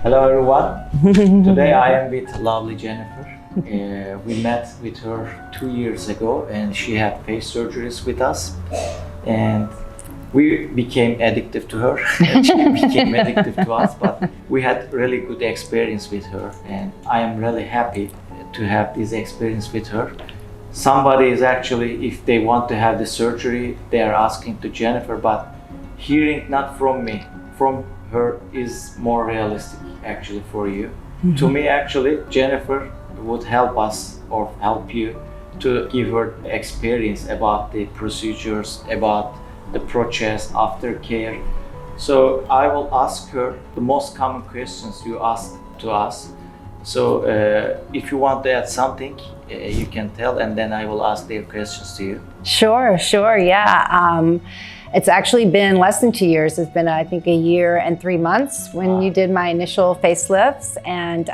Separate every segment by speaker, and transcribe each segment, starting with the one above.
Speaker 1: Hello everyone. Today I am with lovely Jennifer. We met with her 2 years ago and she had face surgeries with us and we became addictive to her and she became addictive to us, but we had really good experience with her and I am really happy to have this experience with her. Somebody is actually, if they want to have the surgery, they are asking to Jennifer, but hearing not from me, from her is more realistic actually for you. Mm-hmm. To me actually, Jennifer would help us or help you to give her experience about the procedures, about the process, aftercare. So I will ask her the most common questions you ask to us. So if you want to add something, you can tell and then I will ask their questions to you.
Speaker 2: Sure, yeah. It's actually been less than 2 years. It's been, I think, 1 year and 3 months when you did my initial facelifts and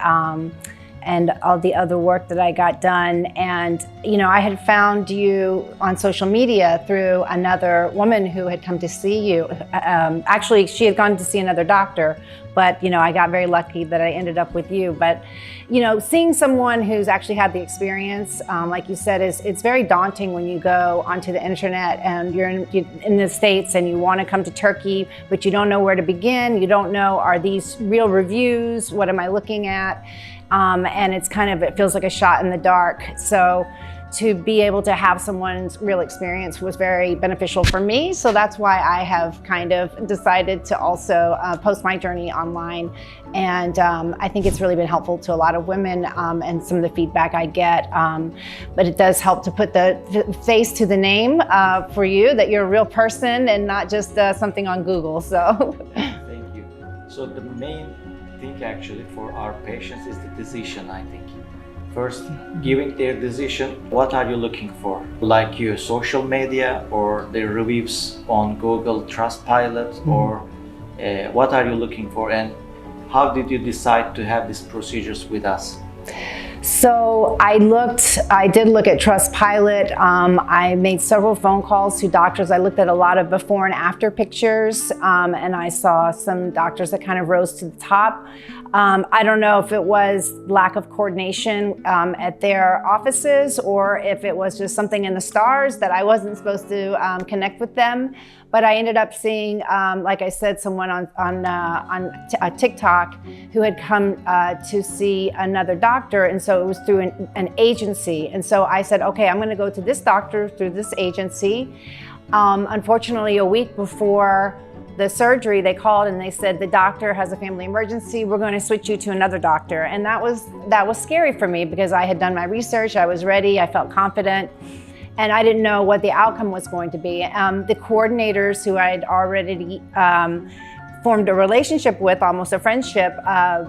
Speaker 2: all the other work that I got done. And, you know, I had found you on social media through another woman who had come to see you. Actually, she had gone to see another doctor, but, you know, I got very lucky that I ended up with you. But, you know, seeing someone who's actually had the experience, like you said, it's very daunting when you go onto the internet and you're in the States and you want to come to Turkey, but you don't know where to begin. You don't know, are these real reviews? What am I looking at? And it feels like a shot in the dark. So to be able to have someone's real experience was very beneficial for me. So that's why I have kind of decided to also post my journey online. And I think it's really been helpful to a lot of women and some of the feedback I get. But it does help to put the face to the name for you, that you're a real person and not just something on Google. So
Speaker 1: Thank you. So the main thing actually for our patients is the decision, I think. First, giving their decision, what are you looking for? Like your social media or their reviews on Google Trustpilot, or what are you looking for and how did you decide to have these procedures with us?
Speaker 2: So I did look at Trustpilot. I made several phone calls to doctors. I looked at a lot of before and after pictures, and I saw some doctors that kind of rose to the top. I don't know if it was lack of coordination at their offices or if it was just something in the stars that I wasn't supposed to connect with them. But I ended up seeing, like I said, someone on TikTok who had come to see another doctor, and so it was through an agency. And so I said, okay, I'm going to go to this doctor through this agency. Unfortunately, a week before the surgery, they called and they said, the doctor has a family emergency. We're going to switch you to another doctor. And that was scary for me because I had done my research. I was ready. I felt confident. And I didn't know what the outcome was going to be. The coordinators who I had already formed a relationship with, almost a friendship,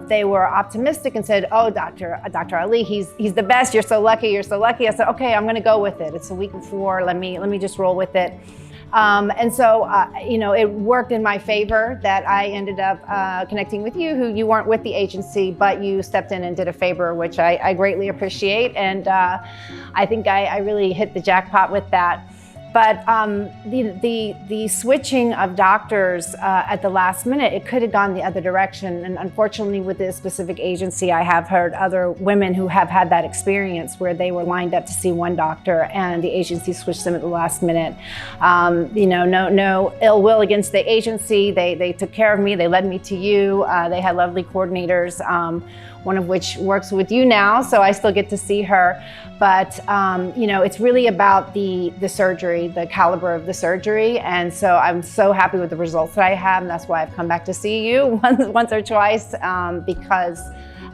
Speaker 2: they were optimistic and said, oh, Dr. Ali, he's the best. You're so lucky. You're so lucky. I said, okay, I'm going to go with it. It's a week before. Let me just roll with it. And so, you know, it worked in my favor that I ended up connecting with you, who you weren't with the agency, but you stepped in and did a favor, which I greatly appreciate. And I think I really hit the jackpot with that. But the switching of doctors at the last minute, it could have gone the other direction. And unfortunately, with this specific agency, I have heard other women who have had that experience where they were lined up to see one doctor and the agency switched them at the last minute. You know, no ill will against the agency. They took care of me. They led me to you. They had lovely coordinators. One of which works with you now, so I still get to see her. But you know, it's really about the surgery, the caliber of the surgery, and so I'm so happy with the results that I have, and that's why I've come back to see you once or twice, because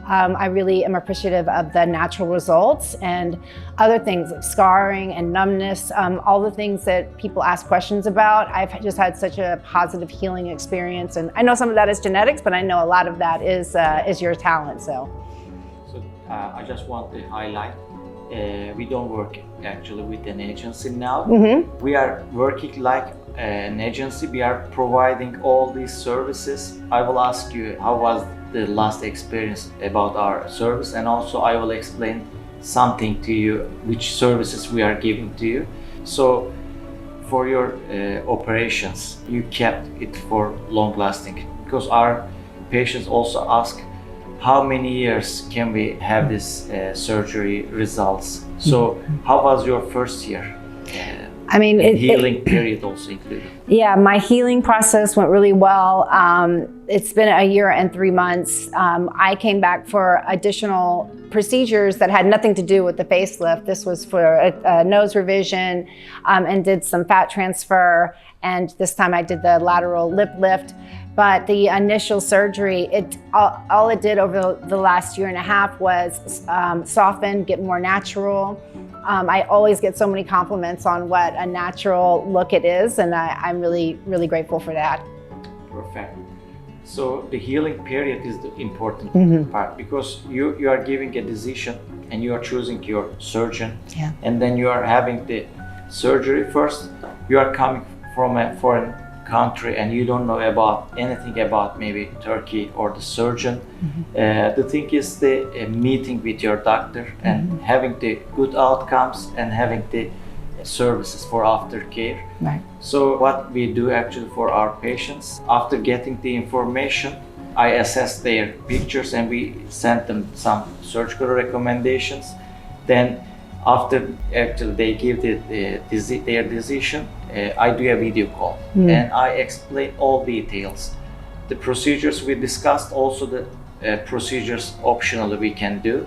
Speaker 2: I really am appreciative of the natural results and other things like scarring and numbness, all the things that people ask questions about. I've just had such a positive healing experience, and I know some of that is genetics, but I know a lot of that is your talent. So
Speaker 1: I just want to highlight, we don't work actually with an agency now. We are working like an agency. We are providing all these services. I will ask you how was the last experience about our service, and also I will explain something to you which services we are giving to you. So for your operations, you kept it for long lasting, because our patients also ask how many years can we have this surgery results? So how was your first year?
Speaker 2: I mean,
Speaker 1: healing period also included.
Speaker 2: Yeah, my healing process went really well. It's been a year and 3 months. I came back for additional procedures that had nothing to do with the facelift. This was for a nose revision and did some fat transfer. And this time I did the lateral lip lift. But the initial surgery, all it did over the last year and a half was soften, get more natural. I always get so many compliments on what a natural look it is, and I'm really, really grateful for that.
Speaker 1: Perfect. So the healing period is the important part, because you are giving a decision and you are choosing your surgeon, and then you are having the surgery first. You are coming from a foreign country and you don't know about anything about maybe Turkey or the surgeon. The thing is the meeting with your doctor and having the good outcomes and having the services for aftercare.
Speaker 2: Right.
Speaker 1: So what we do actually for our patients, after getting the information, I assess their pictures and we send them some surgical recommendations. Then after actually they give their decision, I do a video call and I explain all details. The procedures we discussed, also the procedures optionally we can do.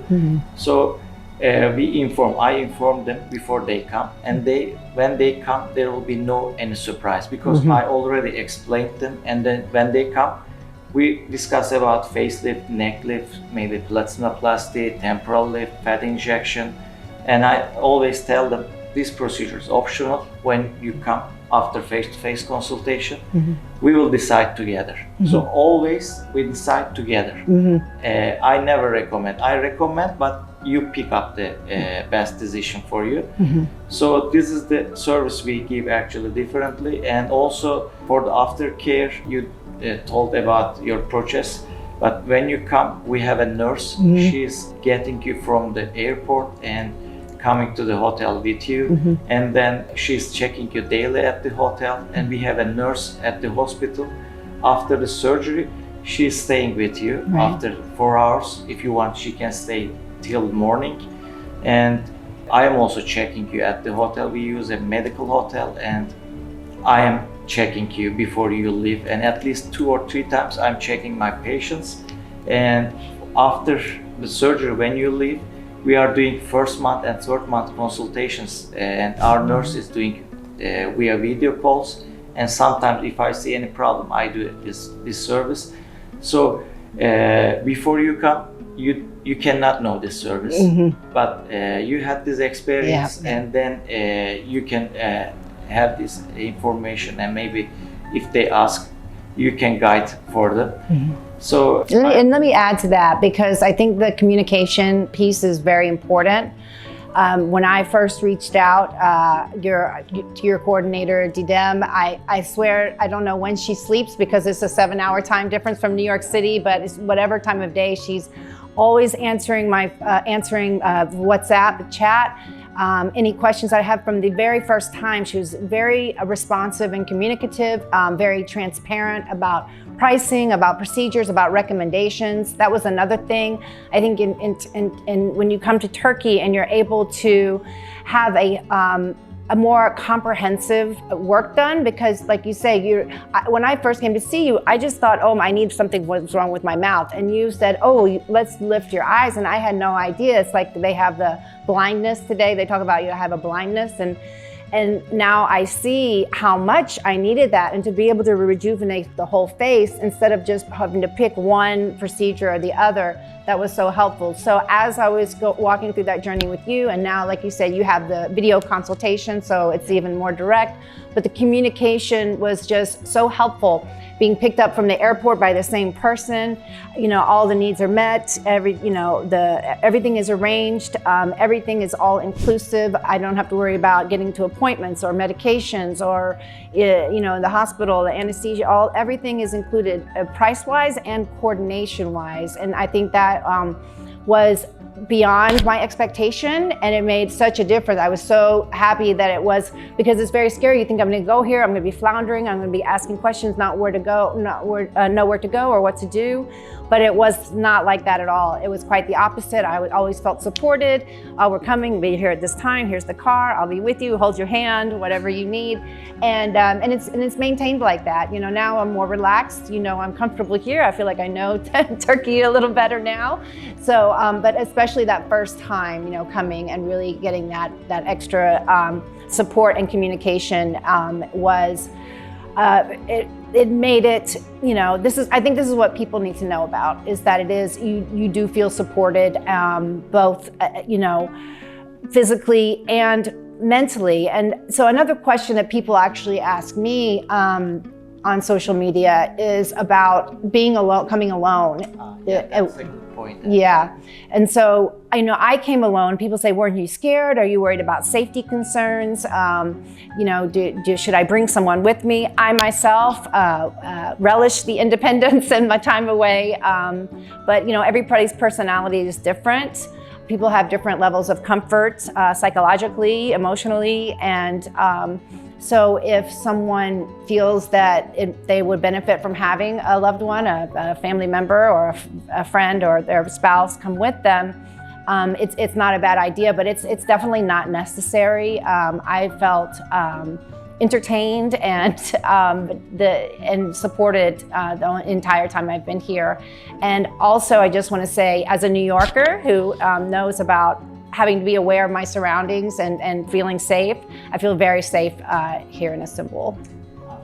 Speaker 1: So I inform them before they come, and when they come there will be any surprise, because I already explained them, and then when they come we discuss about facelift, neck lift, maybe platinoplasty, temporal lift, fat injection. And I always tell them this procedure is optional. When you come after face-to-face consultation, we will decide together. So always we decide together. I never recommend. I recommend, but you pick up the best decision for you. So this is the service we give actually differently. And also for the aftercare, you told about your process. But when you come, we have a nurse. She is getting you from the airport and coming to the hotel with you, and then she's checking you daily at the hotel, and we have a nurse at the hospital. After the surgery, she's staying with you after 4 hours. If you want, she can stay till morning. And I am also checking you at the hotel. We use a medical hotel, and I am checking you before you leave, and at least 2 or 3 times I'm checking my patients. And after the surgery, when you leave, we are doing first month and third month consultations, and our nurse is doing via video calls. And sometimes if I see any problem, I do this service. So before you come, you cannot know this service, but you had this experience, and then you can have this information, and maybe if they ask, you can guide for them. So
Speaker 2: let me add to that, because I think the communication piece is very important. When I first reached out to your coordinator, Didem, I swear I don't know when she sleeps, because it's a 7-hour time difference from New York City, but it's whatever time of day, she's always answering my WhatsApp chat. Any questions I have from the very first time. She was very responsive and communicative, very transparent about pricing, about procedures, about recommendations. That was another thing. I think when you come to Turkey and you're able to have a more comprehensive work done, because like you say, when I first came to see you, I just thought, oh, I need something was wrong with my mouth. And you said, oh, let's lift your eyes. And I had no idea. It's like they have the blindness today. They talk about you have a blindness. And now I see how much I needed that, and to be able to rejuvenate the whole face instead of just having to pick one procedure or the other, that was so helpful. So as I was walking through that journey with you, and now, like you said, you have the video consultation, so it's even more direct, but the communication was just so helpful. Being picked up from the airport by the same person, all the needs are met. Everything is arranged. Everything is all inclusive. I don't have to worry about getting to appointments or medications or, the hospital, the anesthesia. Everything is included, price-wise and coordination-wise. And I think that was beyond my expectation, and it made such a difference. I was so happy that it was, because it's very scary. You think I'm going to go here, I'm going to be floundering, I'm going to be asking questions, not where to go, know where to go or what to do. But it was not like that at all. It was quite the opposite. I always felt supported. We're coming, be here at this time. Here's the car. I'll be with you. Hold your hand, whatever you need. And it's maintained like that. You know, now I'm more relaxed. You know, I'm comfortable here. I feel like I know Turkey a little better now. So, but especially that first time, you know, coming and really getting that extra support and communication was. It made it, you know, I think this is what people need to know about, is that it is, you do feel supported, both, you know, physically and mentally. And so another question that people actually ask me on social media is about being alone, coming alone.
Speaker 1: Yeah, that's a good point.
Speaker 2: Yeah, and so I know I came alone. People say, weren't you scared? Are you worried about safety concerns? You know, should I bring someone with me? I myself relish the independence and my time away, but you know, everybody's personality is different. People have different levels of comfort, psychologically, emotionally, and so if someone feels that they would benefit from having a loved one, a family member or a friend or their spouse come with them, it's not a bad idea, but it's definitely not necessary. I felt entertained and supported the entire time I've been here. And also, I just want to say, as a New Yorker who knows about having to be aware of my surroundings and feeling safe, I feel very safe here in Istanbul.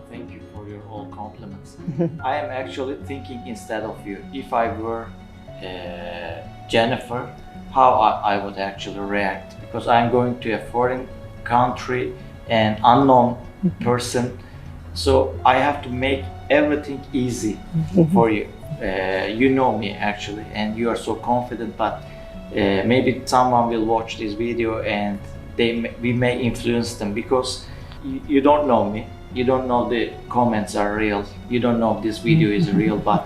Speaker 1: Thank you for your all compliments. I am actually thinking instead of you, if I were Jennifer, how I would actually react, because I'm going to a foreign country and unknown person, so I have to make everything easy for you. You know me actually, and you are so confident, but maybe someone will watch this video and we may influence them, because you don't know me, you don't know the comments are real, you don't know if this video is real, but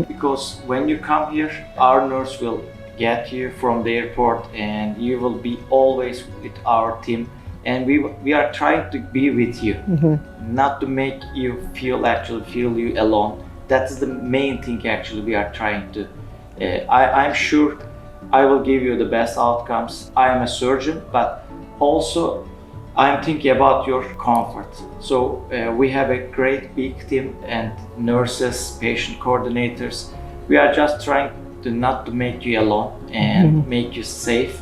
Speaker 1: because when you come here, our nurse will get you from the airport and you will be always with our team, and we are trying to be with you, not to make you feel you alone. That's the main thing actually we are trying to. I'm sure I will give you the best outcomes. I am a surgeon, but also I'm thinking about your comfort. So we have a great big team and nurses, patient coordinators. We are just trying to not to make you alone and make you safe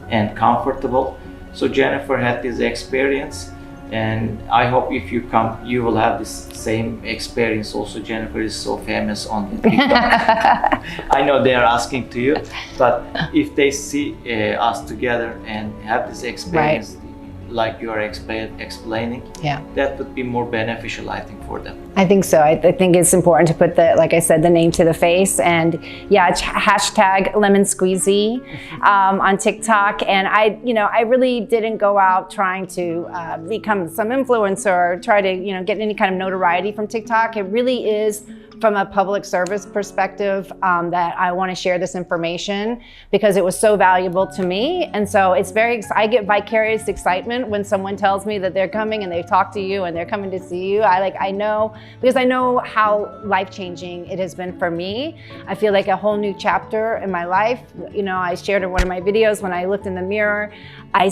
Speaker 1: and comfortable. So Jennifer had this experience, and I hope if you come, you will have this same experience. Also, Jennifer is so famous on TikTok. I know they are asking to you, but if they see us together and have this experience, right, like you are explaining, yeah, that would be more beneficial, I think, for them.
Speaker 2: I think so. I think it's important to put the, like I said, the name to the face, and yeah, hashtag lemon squeezy on TikTok. And I really didn't go out trying to become some influencer or try to, get any kind of notoriety from TikTok. It really is from a public service perspective that I want to share this information because it was so valuable to me. And so it's I get vicarious excitement when someone tells me that they're coming and they've talked to you and they're coming to see you. I know, because I know how life-changing it has been for me. I feel like a whole new chapter in my life. I shared in one of my videos, when I looked in the mirror, I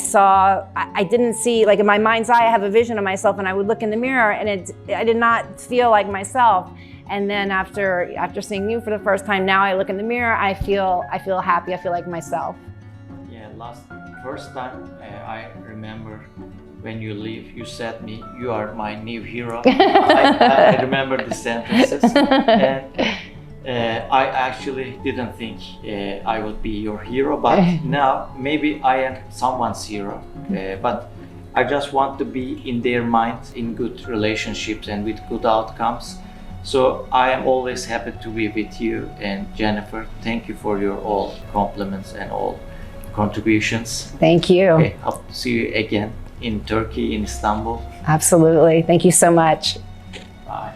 Speaker 2: didn't see, like in my mind's eye, I have a vision of myself, and I would look in the mirror and I did not feel like myself. And then after seeing you for the first time, now I look in the mirror, I feel happy, I feel like myself.
Speaker 1: Yeah, first time I remember when you leave, you said me, you are my new hero. I remember the sentences. And I actually didn't think I would be your hero, but now maybe I am someone's hero. But I just want to be in their mind, in good relationships and with good outcomes. So I am always happy to be with you. And Jennifer, thank you for your all compliments and all contributions.
Speaker 2: Thank you.
Speaker 1: Okay, hope to see you again in Turkey, in Istanbul.
Speaker 2: Absolutely. Thank you so much.
Speaker 1: Bye.